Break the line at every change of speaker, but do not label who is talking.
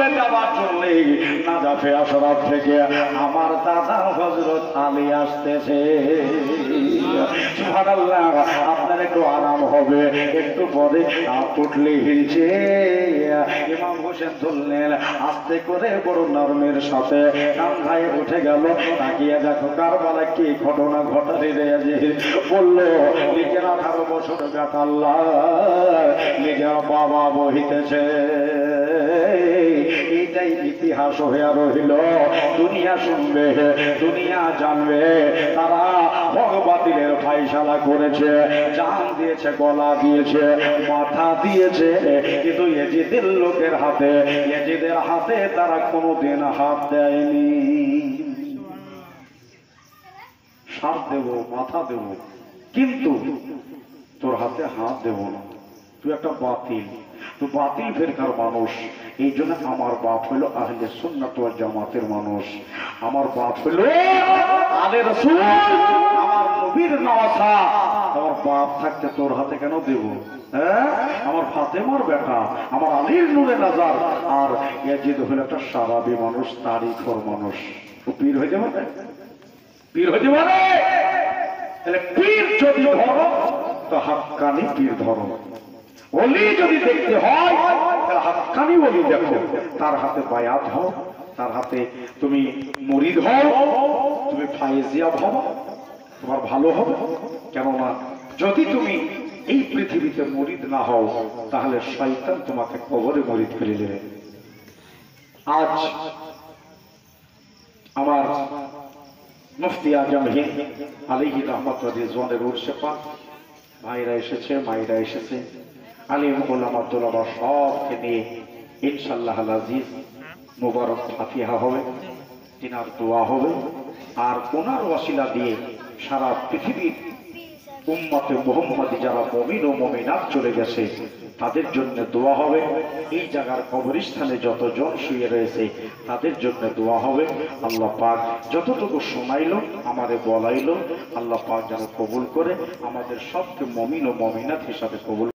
চলে যাবার জন্য নাজাফে আশরাফ থেকে আমার দাদা হযরত আলী আসতেছে। সুবহানাল্লাহ। আপনার একটু আরাম হবে, একটু পরে উঠলে হিলছে। ইমাম হোসেন তুললেন আস্তে করে বড় নরমের সাথে কান্ধায় উঠে গেল। তাকিয়ে দেখো কারবালা কি ঘটনা ঘটাতে বলল, নিজের 18 বছর বেটা আল্লাহ নিজের বাবা বহিতেছে। এইটাই ইতিহাস হয়ে রহিল। দুনিয়া শুনবে, দুনিয়া জানবে, তারা ভগবাতিলের ফাইসালা করেছে, জান দিয়েছে, গলা দিয়েছে, মাথা দিয়েছে, কিন্তু ইয়াজিদের লোকের হাতে, ইয়াজিদের হাতে তারা কোনোদিন হাত দেয়নি। সার দেব, মাথা দেব, কিন্তু তোর হাতে হাত দেব না। তুই একটা বাতিল, তুই বাতিল ফেরকার মানুষ। এই জন্য আমার বাপ হলো আহলে সুন্নাত ওয়াল জামাতের মানুষ। আমার বাপ হলো আলে রাসূল, আমার নবীর নওয়াসা। আমার বাপ থাকতে তোর হাতে কেন দেব? হ্যাঁ, আমার ফাতেমার বেটা, আমার আলীর নূরে নাজার। আর ইয়াজিদ হলো একটা সারাবি মানুষ, তারিখর মানুষ। ও পীর হইতে পারে, পীর হইতে পারে। তাহলে পীর যদি ধরো তো হাক্কানি পীর ধরো। ওলি যদি দেখতে হয় তাহলে হাক্কানি ওলি দেখো। তার হাতে বায়াত হও, তার হাতে তুমি মুরিদ হও, তুমি ফায়েজিয়া হও, তোমার ভালো হবে। কেননা যদি তুমি এই পৃথিবীতে মুরিদ না হও তাহলে শয়তান তোমাকে কবরে মুরিদ করে দেবে। আজ আমার মুফতি আজম হিন্দ আলাইহি রাহমাতুল্লাহ রিজওয়ানের উরসে পাক ভাইরা এসেছে, মায়েরা এসেছে, আলিম ওলামা তোলামা সবকে নিয়ে ইনশাআল্লাহ আজিজ মুবারক ফাতিহা হবে, তিনার দোয়া হবে। আর ওনার ওয়াসিলা দিয়ে সারা পৃথিবীর উম্মতে মুহাম্মাদি যারা মুমিন ও মুমিনাত চলে গেছে তাদের জন্য দোয়া হবে। এই জায়গার কবরস্থানে যতজন শুয়ে রয়েছে তাদের জন্য দোয়া হবে। আল্লাহ পাক যতটুকু শোনাইলো আমারে বলাইলো, আল্লাহ পাক যেন কবুল করে আমাদের সবকে মুমিন ও মুমিনাত হিসাবে কবুল